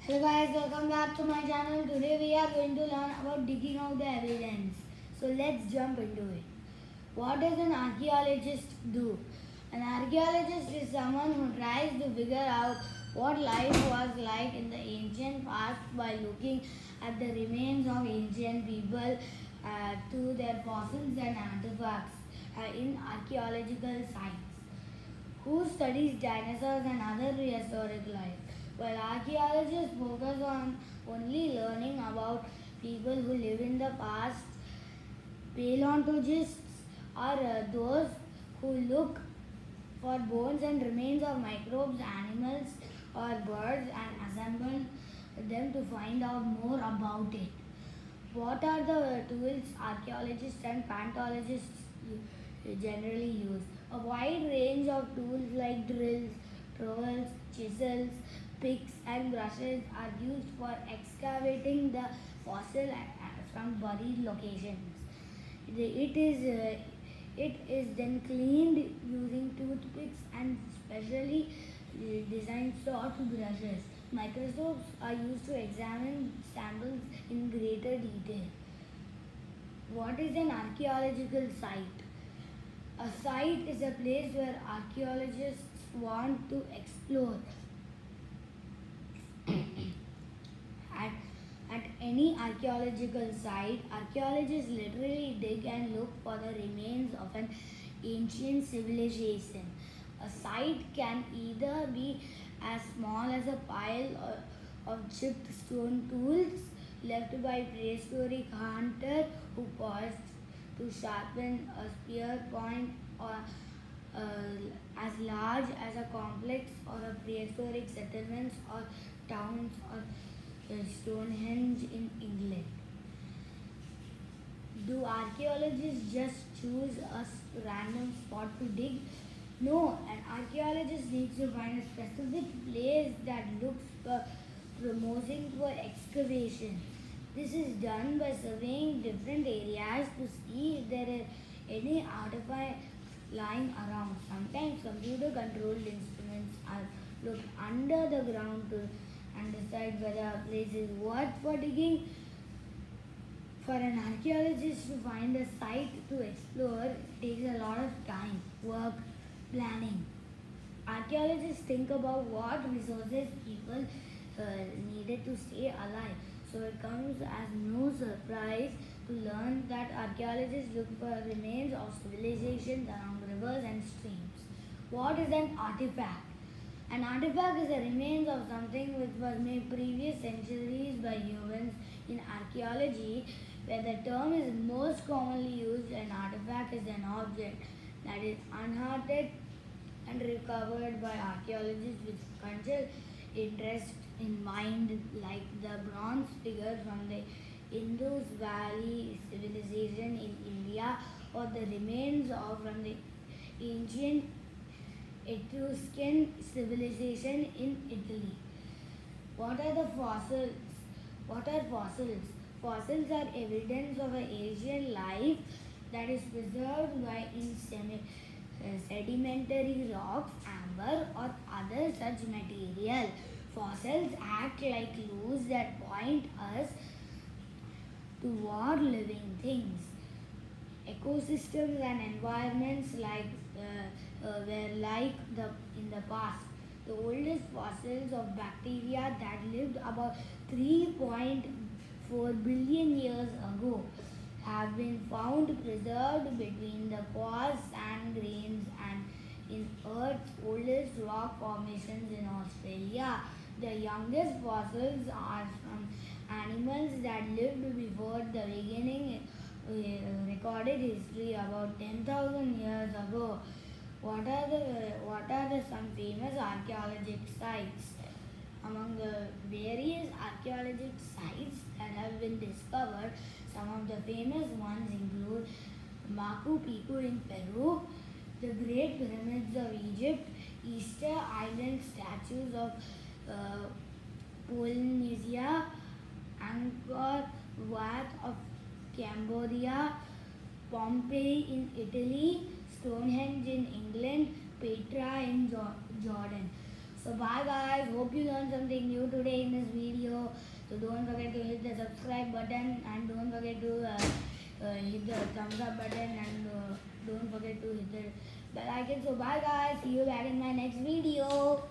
Hello guys, welcome back to my channel. Today we are going to learn about digging out the evidence. So let's jump into it. What does an archaeologist do? An archaeologist is someone who tries to figure out what life was like in the ancient past by looking at the remains of ancient people to their fossils and artifacts in archaeological sites. Who studies dinosaurs and other prehistoric life, while archaeologists focus on only learning about people who live in the past. Paleontologists are those who look for bones and remains of microbes, animals, or birds and assemble them to find out more about it. What are the tools archaeologists and paleontologists generally use? A wide range of tools like drills, trowels, chisels, picks, and brushes are used for excavating the fossil from buried locations. It is then cleaned using toothpicks and specially designed soft brushes. Microscopes are used to examine samples in greater detail. What is an archaeological site? A site is a place where archaeologists want to explore. At, at any archaeological site, archaeologists literally dig and look for the remains of an ancient civilization. A site can either be as small as a pile of chipped stone tools left by prehistoric hunter who paused to sharpen a spear point, or as large as a complex or a prehistoric settlements or towns or Stonehenge in England. Do archaeologists just choose a random spot to dig? No, an archaeologist needs to find a specific place that looks promising for excavation. This is done by surveying different areas to see if there are any artifacts lying around. Sometimes computer controlled instruments are looked under the ground to and decide whether a place is worth for digging. For an archaeologist to find a site to explore takes a lot of time, work, planning. Archaeologists think about what resources people needed to stay alive. So it comes as no surprise to learn that archaeologists look for remains of civilizations around rivers and streams. What is an artifact? An artifact is the remains of something which was made previous centuries by humans. In archaeology, where the term is most commonly used, an artifact is an object that is unearthed and recovered by archaeologists with cultural interest in mind, like the bronze figure from the Indus Valley civilization in India, or the remains of from the ancient Etruscan civilization in Italy. What are the fossils? What are fossils? Fossils are evidence of an ancient life that is preserved by sedimentary rocks, amber, or other such material. Fossils act like clues that point us toward living things. Ecosystems and environments were like the in the past. The oldest fossils of bacteria that lived about 3.4 billion years ago have been found preserved between the coarse sand grains and in Earth's oldest rock formations in Australia. The youngest fossils are from animals that lived before the beginning recorded history about 10,000 years ago. What are the some famous archaeological sites? Among the various archaeological sites that have been discovered, some of the famous ones include Machu Picchu in Peru, the Great Pyramids of Egypt, Easter Island statues of Polynesia, Angkor Wat of Cambodia, Pompeii in Italy, Stonehenge in England, Petra in Jordan. So bye guys, hope you learned something new today in this video. So don't forget to hit the subscribe button, and don't forget to hit the thumbs up button, and don't forget to hit the bell icon. So bye guys, see you back in my next video.